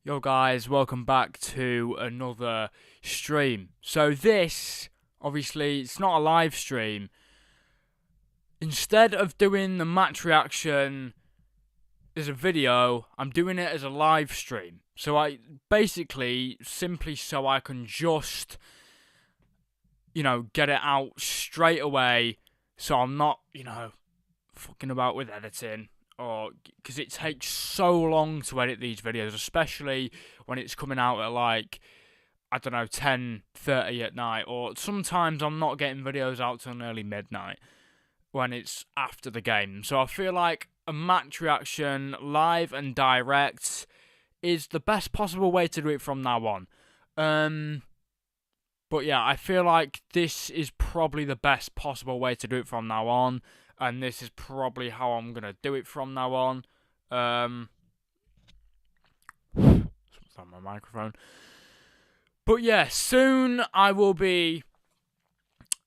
Yo guys, welcome back to another stream. So this, obviously, it's not a live stream. Instead of doing the match reaction as a video, I'm doing it as a live stream. So I basically, simply so I can just, get it out straight away. So I'm not, fucking about with editing. Or because it takes so long to edit these videos, especially when it's coming out at like, I don't know, 10:30 at night, or sometimes I'm not getting videos out till nearly midnight when it's after the game. So I feel like a match reaction live and direct is the best possible way to do it from now on. But yeah, I feel like this is probably the best possible way to do it from now on, and this is probably how I'm gonna do it from now on. Something's on my microphone. But yeah, soon I will be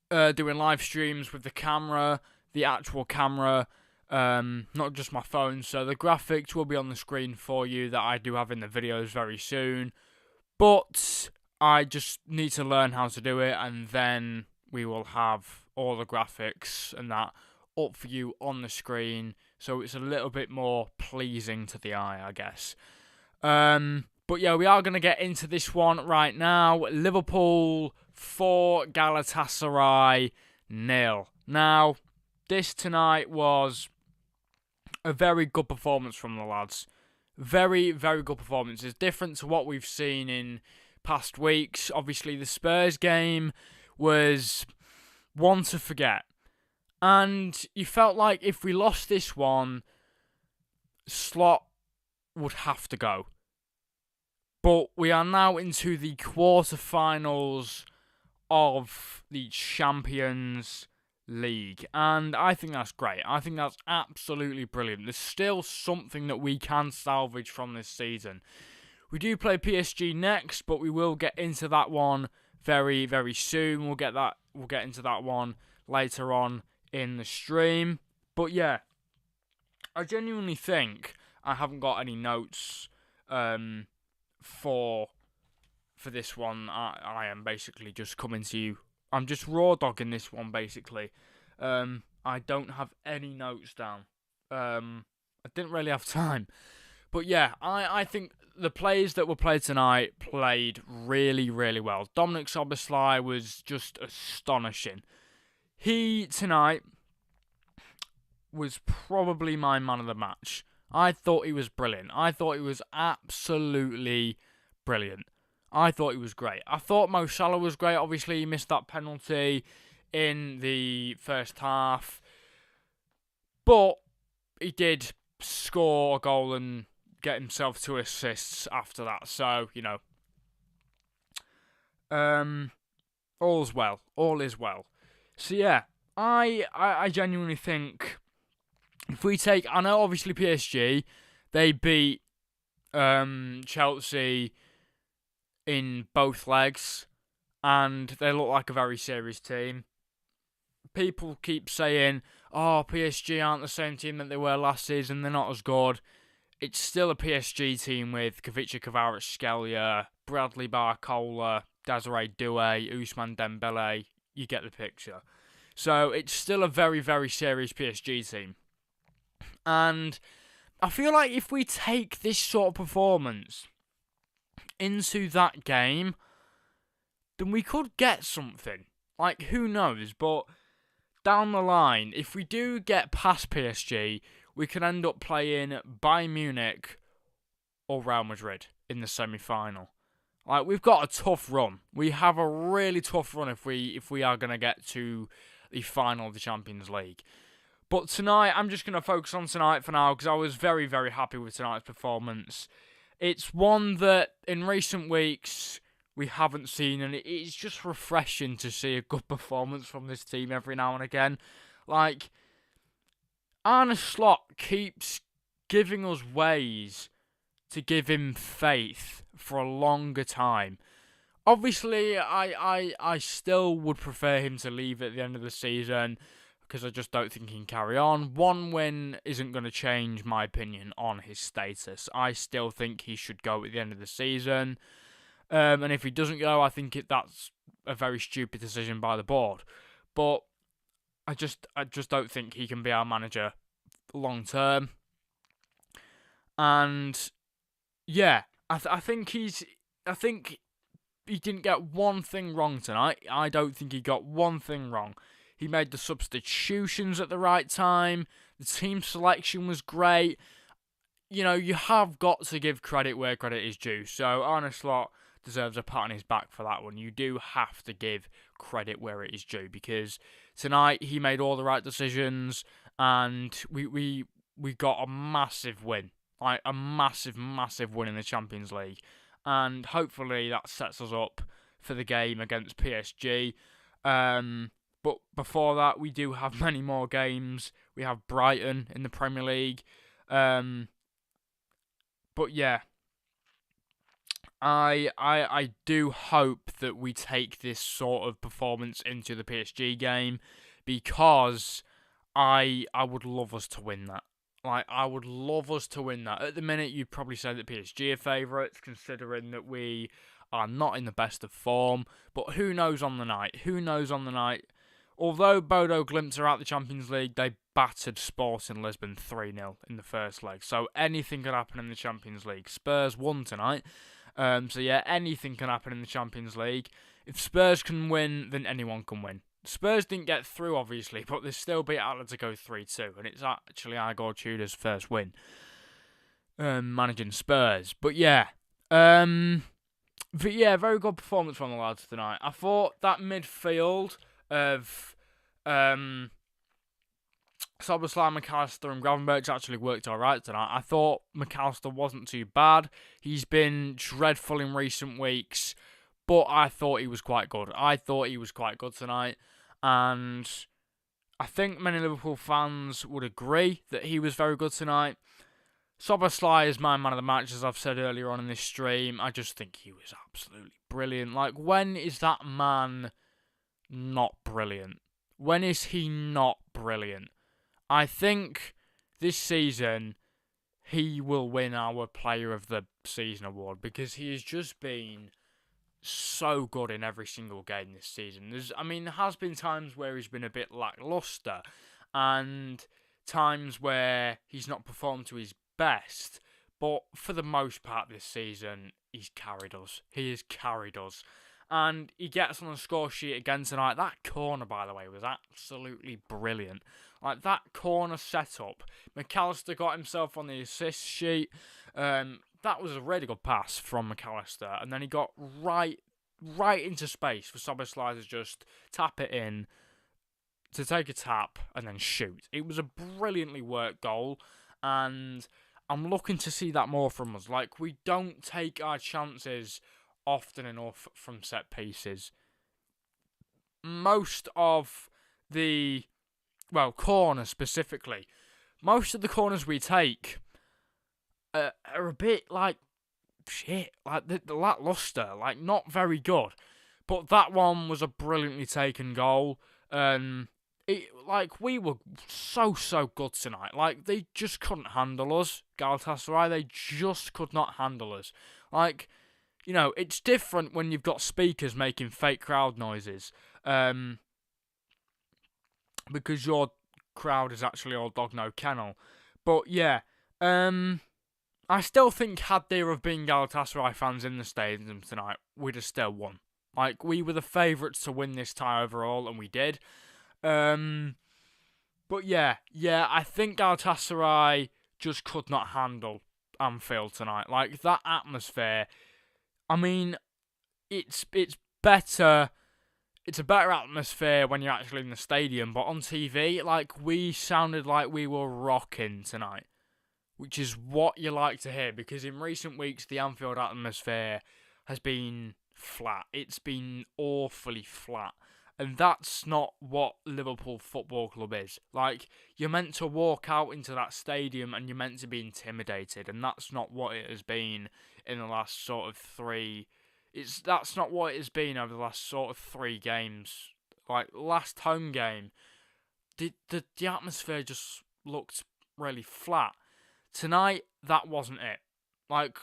doing live streams with the camera, the actual camera, not just my phone. So the graphics will be on the screen for you that I do have in the videos very soon. But I just need to learn how to do it, and then we will have all the graphics and that up for you on the screen, so it's a little bit more pleasing to the eye, I guess. But yeah, we are going to get into this one right now. Liverpool 4, Galatasaray 0. Now, this tonight was a very good performance from the lads. Very, very good performance. It's different to what we've seen in past weeks. Obviously, the Spurs game was one to forget. And you felt like if we lost this one, Slot would have to go. But we are now into the quarterfinals of the Champions League. And I think that's great. I think that's absolutely brilliant. There's still something that we can salvage from this season. We do play PSG next, but we will get into that one very, very soon. We'll get into that one later on in the stream. But yeah, I genuinely think I haven't got any notes for this one. I am basically just coming to you. I'm just raw dogging this one basically. I don't have any notes down. I didn't really have time. But yeah, I think the players that were played tonight played really, really well. Dominic Szoboszlai was just astonishing. He, tonight, was probably my man of the match. I thought he was brilliant. I thought he was absolutely brilliant. I thought he was great. I thought Mo Salah was great. Obviously, he missed that penalty in the first half. But he did score a goal and get himself 2 assists after that. So, all's well. All is well. So yeah, I genuinely think if we take, I know obviously PSG, they beat Chelsea in both legs, and they look like a very serious team. People keep saying, oh, PSG aren't the same team that they were last season, they're not as good. It's still a PSG team with Kvaratskhelia, Kvaratskhelia, Bradley Barcola, Desiree Doué, Ousmane Dembele. You get the picture. So it's still a very, very serious PSG team. And I feel like if we take this sort of performance into that game, then we could get something. Like, who knows? But down the line, if we do get past PSG, we could end up playing Bayern Munich or Real Madrid in the semi-final. Like, we've got a tough run. We have a really tough run if we are going to get to the final of the Champions League. But tonight, I'm just going to focus on tonight for now because I was very, very happy with tonight's performance. It's one that in recent weeks we haven't seen, and it's just refreshing to see a good performance from this team every now and again. Like, Arne Slot keeps giving us ways to give him faith for a longer time. Obviously, I still would prefer him to leave at the end of the season. because I just don't think he can carry on. One win isn't going to change my opinion on his status. I still think he should go at the end of the season. And if he doesn't go, I think that's a very stupid decision by the board. But I just don't think he can be our manager long term. And yeah, I think he didn't get one thing wrong tonight. I don't think he got one thing wrong. He made the substitutions at the right time. The team selection was great. You know, you have got to give credit where credit is due. So Arne Slot deserves a pat on his back for that one. You do have to give credit where it is due, because tonight he made all the right decisions, and we got a massive win. Like a massive win in the Champions League. And hopefully that sets us up for the game against PSG. But before that, we do have many more games. We have Brighton in the Premier League. But yeah, I do hope that we take this sort of performance into the PSG game, because I would love us to win that. Like, I would love us to win that. At the minute, you'd probably say that PSG are favourites, considering that we are not in the best of form. But who knows on the night? Who knows on the night? Although Bodo Glimt are out the Champions League, they battered Sporting Lisbon 3-0 in the first leg. So anything could happen in the Champions League. Spurs won tonight. So yeah, anything can happen in the Champions League. If Spurs can win, then anyone can win. Spurs didn't get through, obviously, but they still beat Atletico 3-2, and it's actually Igor Tudor's first win managing Spurs. But yeah, very good performance from the lads tonight. I thought that midfield of Szoboszlai, McAllister and Gravenberch actually worked alright tonight. I thought McAllister wasn't too bad. He's been dreadful in recent weeks, but I thought he was quite good. Tonight. And I think many Liverpool fans would agree that he was very good tonight. Szoboszlai is my man of the match, as I've said earlier on in this stream. I just think he was absolutely brilliant. Like, when is that man not brilliant? When is he not brilliant? I think this season he will win our Player of the Season award, because he has just been so good in every single game this season. There has been times where he's been a bit lacklustre, and times where he's not performed to his best, but for the most part this season, he's carried us. He has carried us. And he gets on the score sheet again tonight. That corner, by the way, was absolutely brilliant. Like, that corner setup. McAllister got himself on the assist sheet. That was a really good pass from McAllister. And then he got right into space for Szoboszlai to just tap it in, to take a tap, and then shoot. It was a brilliantly worked goal. And I'm looking to see that more from us. Like, we don't take our chances often enough from set pieces. Most of the, corners specifically, most of the corners we take are a bit like shit, like the lackluster, like not very good. But that one was a brilliantly taken goal. We were so good tonight. Like, they just couldn't handle us. Galatasaray, they just could not handle us. Like, you know, it's different when you've got speakers making fake crowd noises. Because your crowd is actually all dog no kennel. But yeah, I still think had there have been Galatasaray fans in the stadium tonight, we'd have still won. Like, we were the favourites to win this tie overall, and we did. But yeah, I think Galatasaray just could not handle Anfield tonight. Like, that atmosphere, I mean, it's better. It's a better atmosphere when you're actually in the stadium, but on TV, like, we sounded like we were rocking tonight, which is what you like to hear, because in recent weeks, the Anfield atmosphere has been flat. It's been awfully flat. And that's not what Liverpool Football Club is. Like, you're meant to walk out into that stadium and you're meant to be intimidated, and that's not what it has been in the last sort of three. That's not what it has been over the last sort of 3 games. Like, last home game, the atmosphere just looked really flat. Tonight, that wasn't it. Like,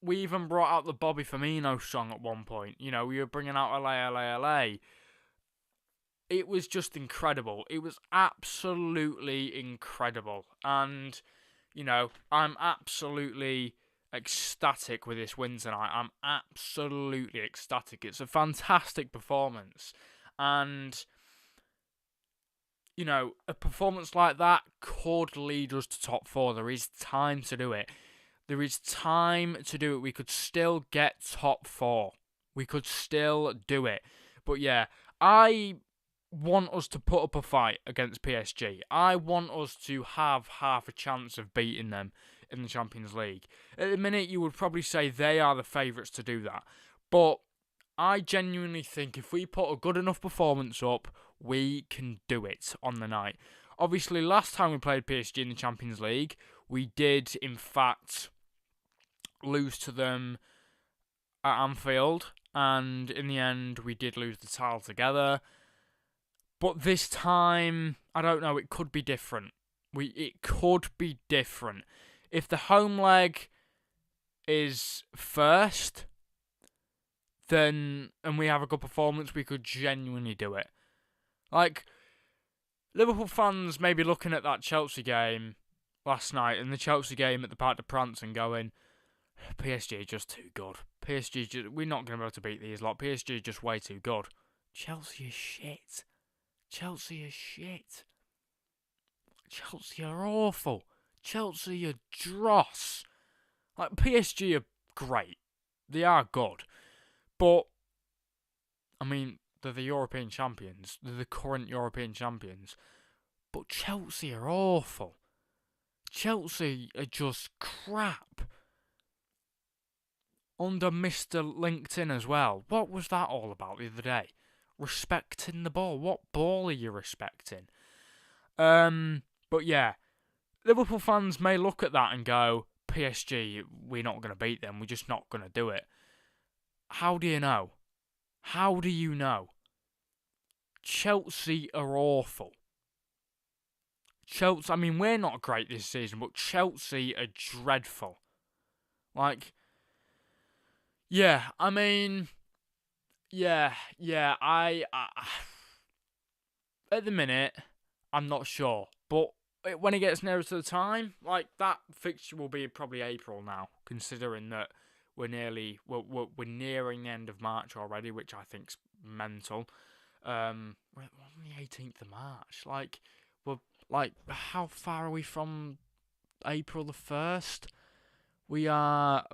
we even brought out the Bobby Firmino song at one point. You know, we were bringing out LA, LA, LA. It was just incredible. It was absolutely incredible. And, you know, I'm absolutely ecstatic with this win tonight. I'm absolutely ecstatic. It's a fantastic performance. And, you know, a performance like that could lead us to top 4. There is time to do it. There is time to do it. We could still get top 4. We could still do it. But yeah, I want us to put up a fight against PSG. I want us to have half a chance of beating them in the Champions League. At the minute, you would probably say they are the favourites to do that. But I genuinely think if we put a good enough performance up, we can do it on the night. Obviously, last time we played PSG in the Champions League, we did, in fact, lose to them at Anfield. And in the end, we did lose the title together. But this time, I don't know, it could be different. It could be different. If the home leg is first, then, and we have a good performance, we could genuinely do it. Like, Liverpool fans may be looking at that Chelsea game last night and the Chelsea game at the Parc des Princes and going, PSG are just too good. We're not going to be able to beat these lot. PSG are just way too good. Chelsea is shit. Chelsea is shit. Chelsea are awful. Chelsea are dross. Like, PSG are great. They are good. But, I mean, they're the European champions. They're the current European champions. But Chelsea are awful. Chelsea are just crap. Under Mr. LinkedIn as well. What was that all about the other day? Respecting the ball. What ball are you respecting? But yeah, Liverpool fans may look at that and go, PSG, we're not going to beat them. We're just not going to do it. How do you know? How do you know? Chelsea are awful. Chelsea, I mean, we're not great this season, but Chelsea are dreadful. Like, yeah, I mean, yeah, I at the minute, I'm not sure. But when it gets nearer to the time, like, that fixture will be probably April now, considering that we're nearing the end of March already, which I think's mental. We're on the 18th of March. How far are we from April the 1st? We are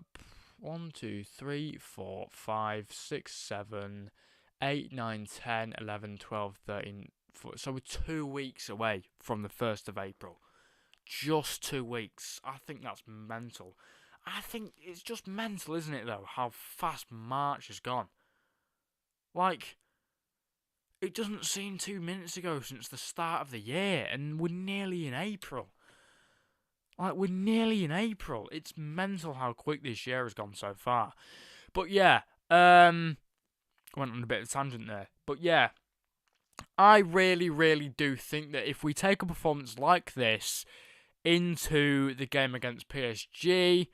1, 2, 3, 4, 5, 6, 7, 8, 9, 10, 11, 12, 13. So we're 2 weeks away from the 1st of April. Just 2 weeks. I think that's mental. I think it's just mental, isn't it, though, how fast March has gone. Like, it doesn't seem 2 minutes ago since the start of the year, and we're nearly in April. We're nearly in April. It's mental how quick this year has gone so far. But yeah, went on a bit of a tangent there. But yeah, I really, really do think that if we take a performance like this into the game against PSG,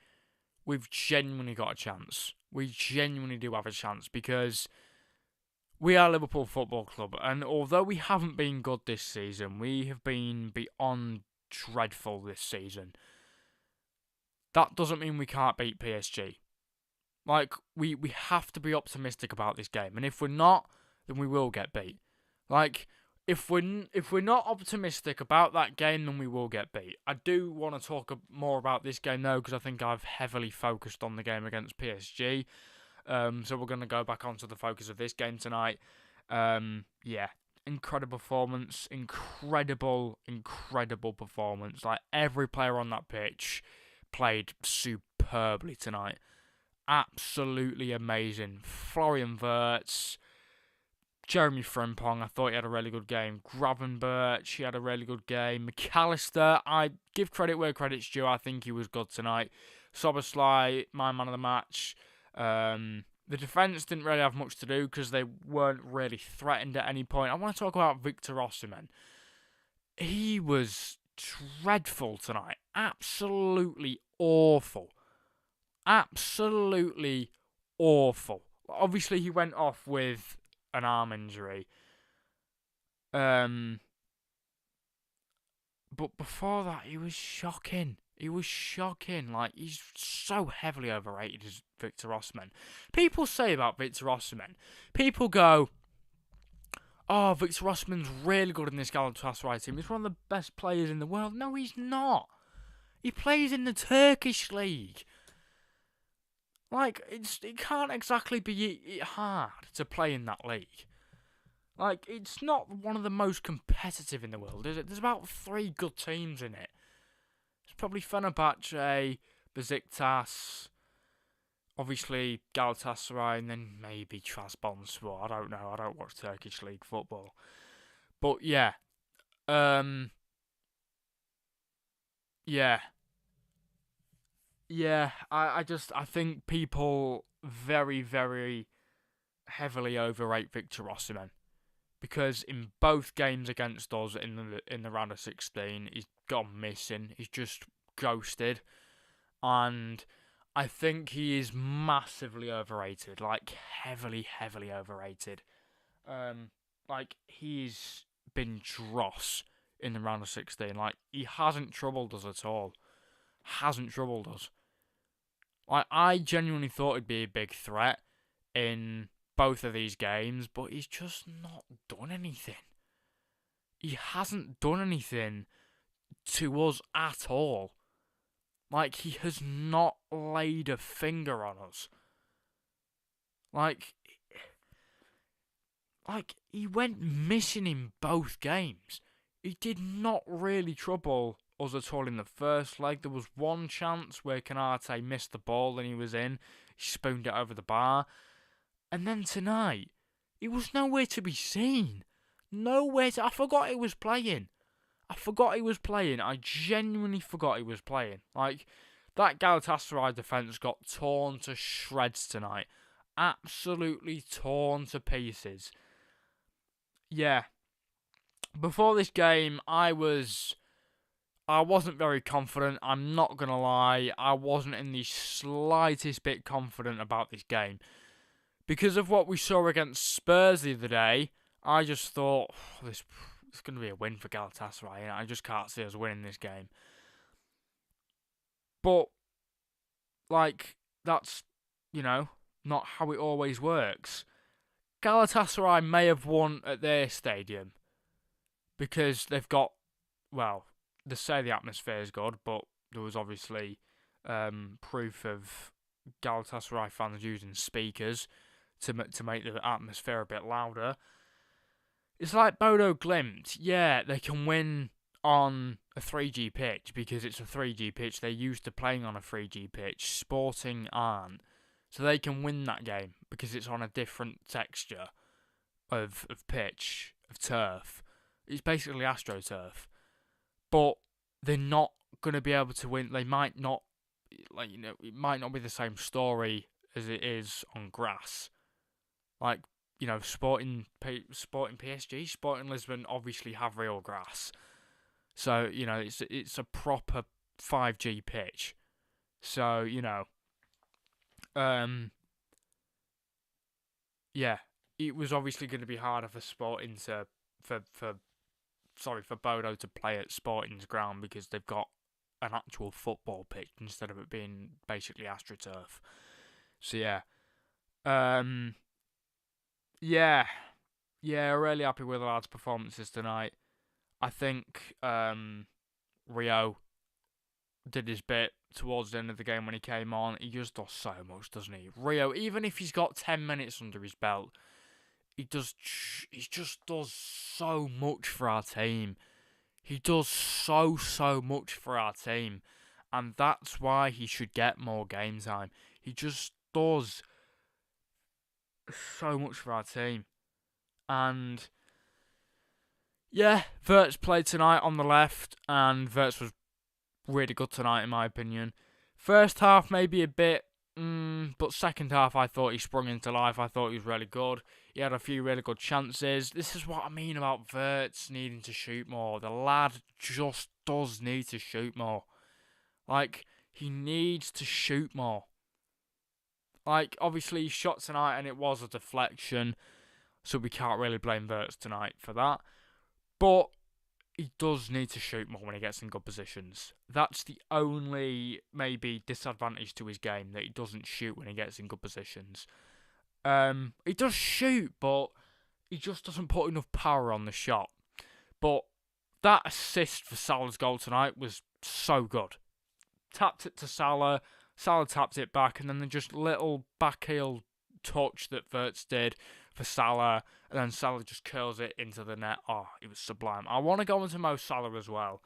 we've genuinely got a chance. We genuinely do have a chance because we are Liverpool Football Club, and although we haven't been good this season, we have been beyond dreadful this season. That doesn't mean we can't beat PSG. Like, we have to be optimistic about this game, and if we're not, then we will get beat. Like, if we're not optimistic about that game, then we will get beat. I do want to talk more about this game though, because I think I've heavily focused on the game against PSG. So we're going to go back onto the focus of this game tonight. Yeah, incredible performance, incredible performance. Like, every player on that pitch played superbly tonight. Absolutely amazing. Florian Wirtz, Jeremy Frimpong, I thought he had a really good game. Gravenberch, he had a really good game. McAllister, I give credit where credit's due. I think he was good tonight. Szoboszlai, my man of the match. The defence didn't really have much to do because they weren't really threatened at any point. I want to talk about Victor Osimhen. he was dreadful tonight. Absolutely awful. Absolutely awful. Obviously, he went off with an arm injury. But before that, he was shocking. He was shocking. Like, he's so heavily overrated as Victor Osimhen. People say about Victor Osimhen, people go, oh, Victor Osimhen's really good in this Galatasaray team. He's one of the best players in the world. No, he's not. He plays in the Turkish league. Like, it can't exactly be hard to play in that league. Like, it's not one of the most competitive in the world, is it? There's about 3 good teams in it. It's probably Fenerbahce, Besiktas, obviously Galatasaray, and then maybe Trabzonspor. I don't know. I don't watch Turkish league football. But yeah. Yeah. Yeah, I think people very, very heavily overrate Victor Osimhen. Because in both games against us in the round of 16, he's gone missing. He's just ghosted, and I think he is massively overrated, like heavily, heavily overrated. Like he's been dross in the round of 16. Like he hasn't troubled us at all. Hasn't troubled us. Like I genuinely thought he'd be a big threat in both of these games, but he's just not done anything. He hasn't done anything to us at all. Like, he has not laid a finger on us. Like, he went missing in both games. He did not really trouble us at all in the first leg. There was one chance where Canate missed the ball and he was in. He spooned it over the bar. And then tonight, he was nowhere to be seen. I forgot he was playing. I genuinely forgot he was playing. Like, that Galatasaray defence got torn to shreds tonight. Absolutely torn to pieces. Yeah. Before this game, I wasn't very confident. I'm not going to lie. I wasn't in the slightest bit confident about this game. Because of what we saw against Spurs the other day, I just thought, this is going to be a win for Galatasaray, and I just can't see us winning this game. But, like, that's, not how it always works. Galatasaray may have won at their stadium because they've got, well, they say the atmosphere is good, but there was obviously proof of Galatasaray fans using speakers to make the atmosphere a bit louder. It's like Bodo Glimt. Yeah, they can win on a 3G pitch because it's a 3G pitch. They're used to playing on a 3G pitch. Sporting aren't. So they can win that game because it's on a different texture of pitch, of turf. It's basically AstroTurf. But they're not going to be able to win. They might not, it might not be the same story as it is on grass. Like, Sporting PSG, Sporting Lisbon obviously have real grass. So, it's a proper 5G pitch. So, yeah, it was obviously going to be harder for Sporting for Bodo to play at Sporting's ground because they've got an actual football pitch instead of it being basically AstroTurf. So, yeah. Yeah, really happy with the lads' performances tonight. I think Rio did his bit towards the end of the game when he came on. He just does so much, doesn't he? Rio, even if he's got 10 minutes under his belt, he just does so much for our team. He does so much for our team. And that's why he should get more game time. He just does so much for our team. And yeah, Wirtz played tonight on the left, and Wirtz was really good tonight in my opinion. First half maybe a bit, but second half I thought he sprung into life. I thought he was really good. He had a few really good chances. This is what I mean about Wirtz needing to shoot more. The lad just does need to shoot more. Like, he needs to shoot more. Like, obviously, he shot tonight and it was a deflection, so we can't really blame Wirtz tonight for that. But he does need to shoot more when he gets in good positions. That's the only, maybe, disadvantage to his game, that he doesn't shoot when he gets in good positions. He does shoot, but he just doesn't put enough power on the shot. But that assist for Salah's goal tonight was so good. Tapped it to Salah, Salah tapped it back, and then the just little backheel touch that Wirtz did for Salah, and then Salah just curls it into the net. Oh, it was sublime. I want to go into Mo Salah as well.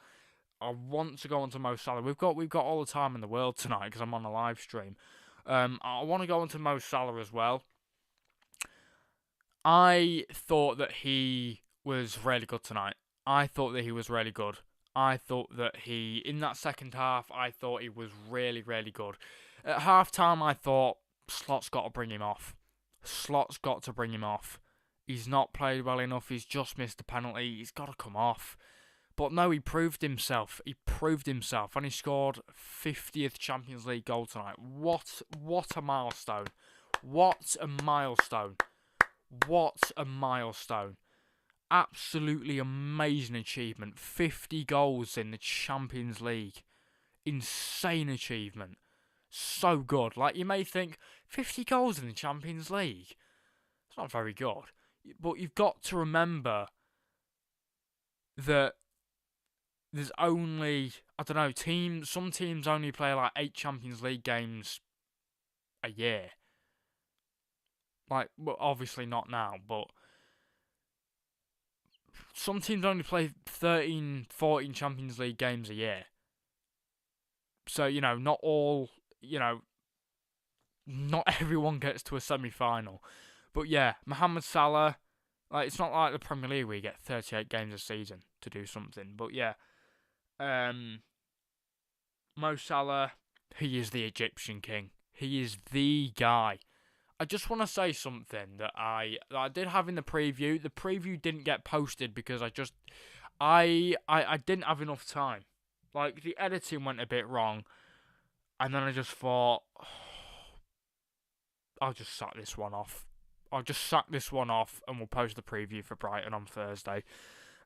I want to go into Mo Salah. We've got all the time in the world tonight because I'm on a live stream. I want to go into Mo Salah as well. I thought that he was really good tonight. I thought that he was really good. I thought that in that second half, I thought he was really, really good. At half-time, I thought, Slot's got to bring him off. Slot's got to bring him off. He's not played well enough. He's just missed a penalty. He's got to come off. But no, he proved himself. He proved himself. And he scored 50th Champions League goal tonight. What a milestone. What a milestone. What a milestone. Absolutely amazing achievement. 50 goals in the Champions League. Insane achievement. So good. Like, you may think, 50 goals in the Champions League? It's not very good. But you've got to remember that there's only, I don't know, some teams only play like 8 Champions League games a year. Like, well, obviously not now, but some teams only play 13, 14 Champions League games a year. So, not all, not everyone gets to a semi-final. But yeah, Mohamed Salah, like, it's not like the Premier League where you get 38 games a season to do something. But yeah, Mo Salah, he is the Egyptian king. He is the guy. I just want to say something that I did have in the preview. The preview didn't get posted because I didn't have enough time. Like, the editing went a bit wrong. And then I just thought, I'll just sack this one off. I'll just sack this one off and we'll post the preview for Brighton on Thursday.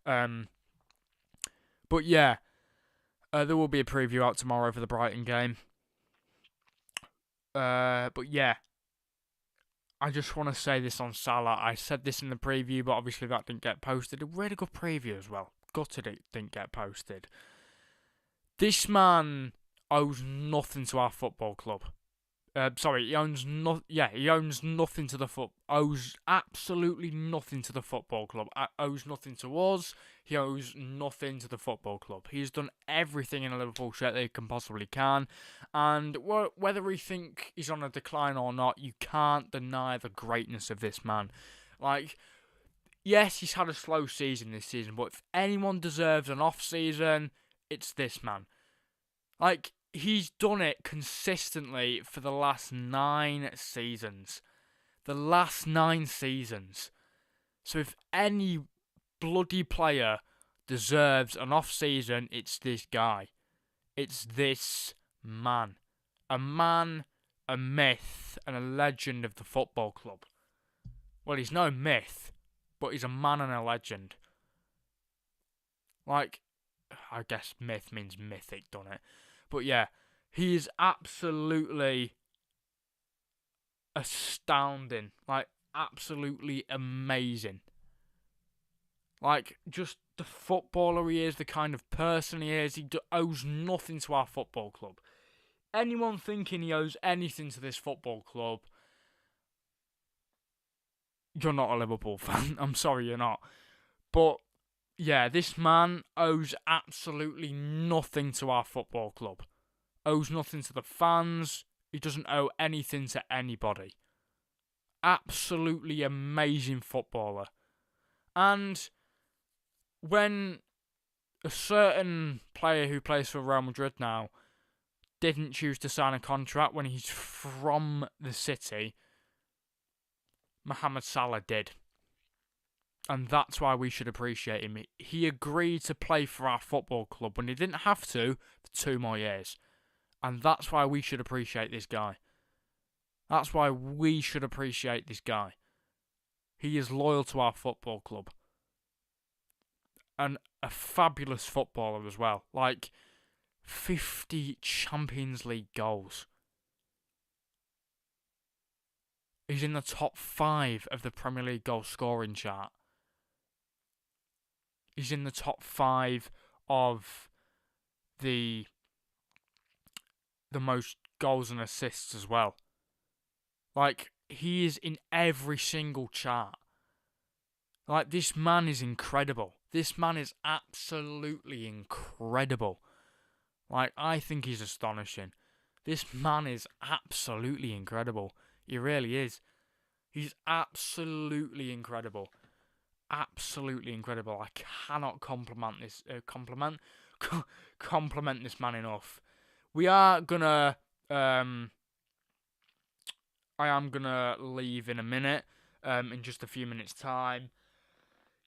But yeah, there will be a preview out tomorrow for the Brighton game. But yeah, I just want to say this on Salah. I said this in the preview, but obviously that didn't get posted. A really good preview as well. Gutted it didn't get posted. This man owes nothing to our football club. He owns nothing to the owes absolutely nothing to the football club. Owes nothing to us. He owes nothing to the football club. He's done everything in a Liverpool shirt that he can possibly can. And whether we think he's on a decline or not, you can't deny the greatness of this man. Like, yes, he's had a slow season this season, but if anyone deserves an off season, it's this man. Like, he's done it consistently for the last 9 seasons. The last 9 seasons. So if any bloody player deserves an off-season, it's this guy. It's this man. A man, a myth, and a legend of the football club. Well, he's no myth, but he's a man and a legend. Like, I guess myth means mythic, doesn't it? But yeah, he is absolutely astounding. Like, absolutely amazing. Like, just the footballer he is, the kind of person he is, he owes nothing to our football club. Anyone thinking he owes anything to this football club, you're not a Liverpool fan. I'm sorry you're not. But yeah, this man owes absolutely nothing to our football club. Owes nothing to the fans. He doesn't owe anything to anybody. Absolutely amazing footballer. And when a certain player who plays for Real Madrid now didn't choose to sign a contract when he's from the city, Mohamed Salah did. And that's why we should appreciate him. He agreed to play for our football club when he didn't have to for 2 more years. And that's why we should appreciate this guy. That's why we should appreciate this guy. He is loyal to our football club. And a fabulous footballer as well. Like, 50 Champions League goals. He's in the top 5 of the Premier League goal scoring chart. He's in the top 5 of the most goals and assists as well. Like, he is in every single chart. Like, this man is incredible. This man is absolutely incredible. Like, I think he's astonishing. This man is absolutely incredible. He really is. He's absolutely incredible. Absolutely incredible. I cannot compliment this man enough. We are gonna I am gonna leave in a minute, in just a few minutes' time.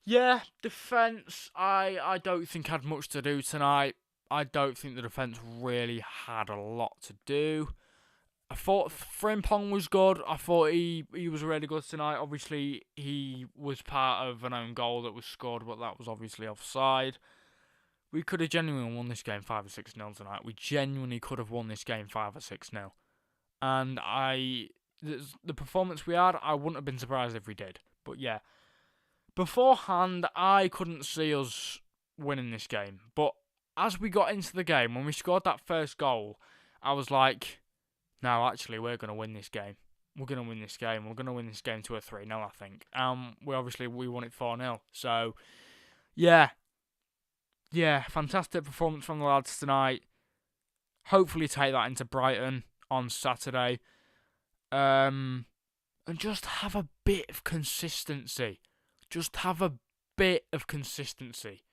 Yeah, defence, I don't think had much to do tonight. I don't think the defence really had a lot to do. I thought Frimpong was good. I thought he was really good tonight. Obviously, he was part of an own goal that was scored, but that was obviously offside. We could have genuinely won this game 5 or 6-0 tonight. We genuinely could have won this game 5 or 6-0. And the performance we had, I wouldn't have been surprised if we did. But yeah, beforehand, I couldn't see us winning this game. But as we got into the game, when we scored that first goal, I was like, no, actually, we're going to win this game. We're going to win this game. We're going to win this game 2 or 3-0, I think. We won it 4-0. So, yeah. Yeah, fantastic performance from the lads tonight. Hopefully take that into Brighton on Saturday. And just have a bit of consistency. Just have a bit of consistency.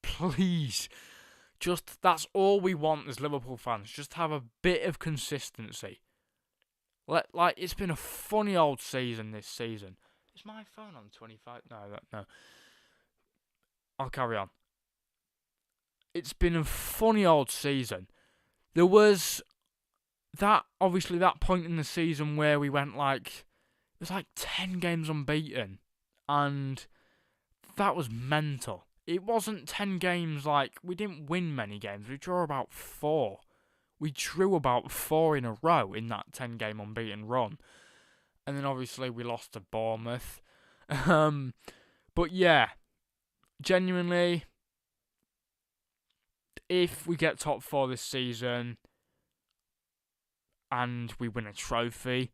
Please. Just, that's all we want as Liverpool fans. Just have a bit of consistency. Like, it's been a funny old season this season. Is my phone on 25? No. I'll carry on. It's been a funny old season. There was that point in the season where we went it was 10 games unbeaten. And that was mental. It wasn't 10 games, we didn't win many games. We drew about 4. We drew about 4 in a row in that 10-game unbeaten run. And then obviously we lost to Bournemouth. But yeah, genuinely, if we get top 4 this season and we win a trophy,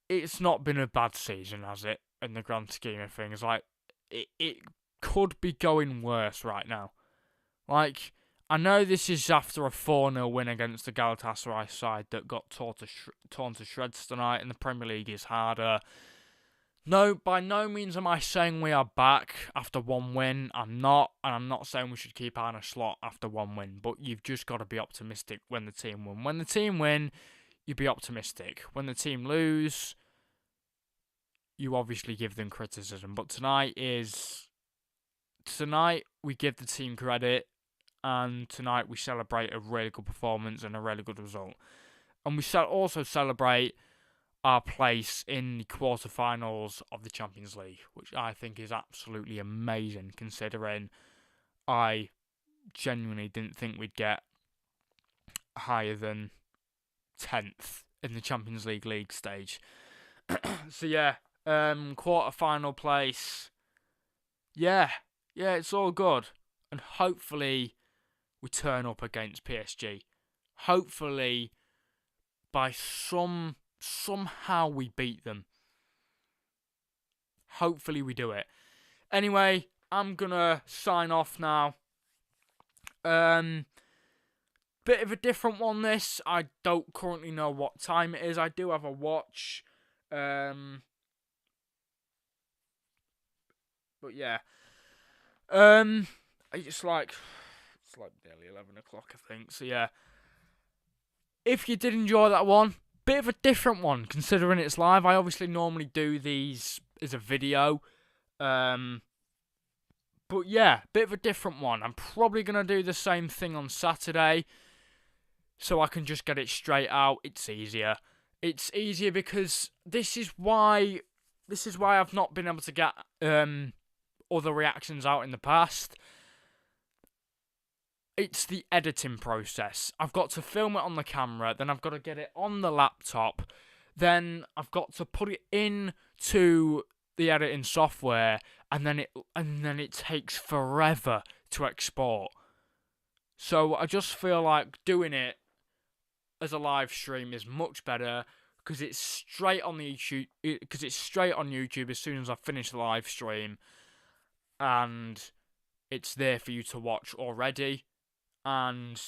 it's not been a bad season, has it? In the grand scheme of things, it could be going worse right now. I know this is after a 4-0 win against the Galatasaray side that got torn to shreds tonight, and the Premier League is harder. No, by no means am I saying we are back after 1 win. I'm not, and I'm not saying we should keep Arne Slot after 1 win, but you've just got to be optimistic when the team win. When the team win, you be optimistic. When the team lose, you obviously give them criticism. But tonight we give the team credit, and tonight we celebrate a really good performance and a really good result. And we also celebrate our place in the quarterfinals of the Champions League, which I think is absolutely amazing, considering I genuinely didn't think we'd get higher than 10th in the Champions League stage. So yeah, quarterfinal place. Yeah, it's all good. And hopefully we turn up against PSG. Hopefully by somehow we beat them. Hopefully we do it. Anyway, I'm gonna sign off now. Bit of a different one this. I don't currently know what time it is. I do have a watch. But yeah. It's nearly 11 o'clock, I think. So yeah. If you did enjoy that one, bit of a different one considering it's live. I obviously normally do these as a video. But yeah, bit of a different one. I'm probably going to do the same thing on Saturday, so I can just get it straight out. It's easier. It's easier because this is why I've not been able to get other reactions out in the past. It's the editing process. I've got to film it on the camera, then I've got to get it on the laptop, then I've got to put it into the editing software, and then it takes forever to export. So I just feel like doing it as a live stream is much better because it's straight on the YouTube. Because it's straight on YouTube as soon as I finish the live stream, and it's there for you to watch already. And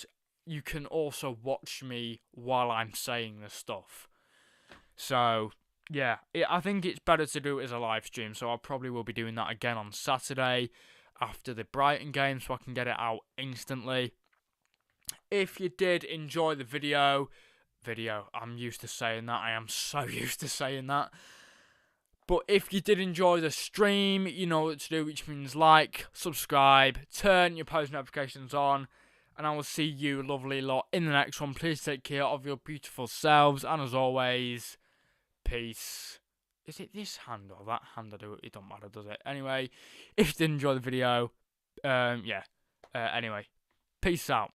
you can also watch me while I'm saying the stuff. So yeah, I think it's better to do it as a live stream. So I probably will be doing that again on Saturday after the Brighton game, so I can get it out instantly. If you did enjoy the video, I'm used to saying that. I am so used to saying that. But if you did enjoy the stream, you know what to do, which means like, subscribe, turn your post notifications on, and I will see you lovely lot in the next one. Please take care of your beautiful selves, and as always, peace. Is it this hand or that hand? It don't matter, does it? Anyway, if you did enjoy the video, anyway, peace out.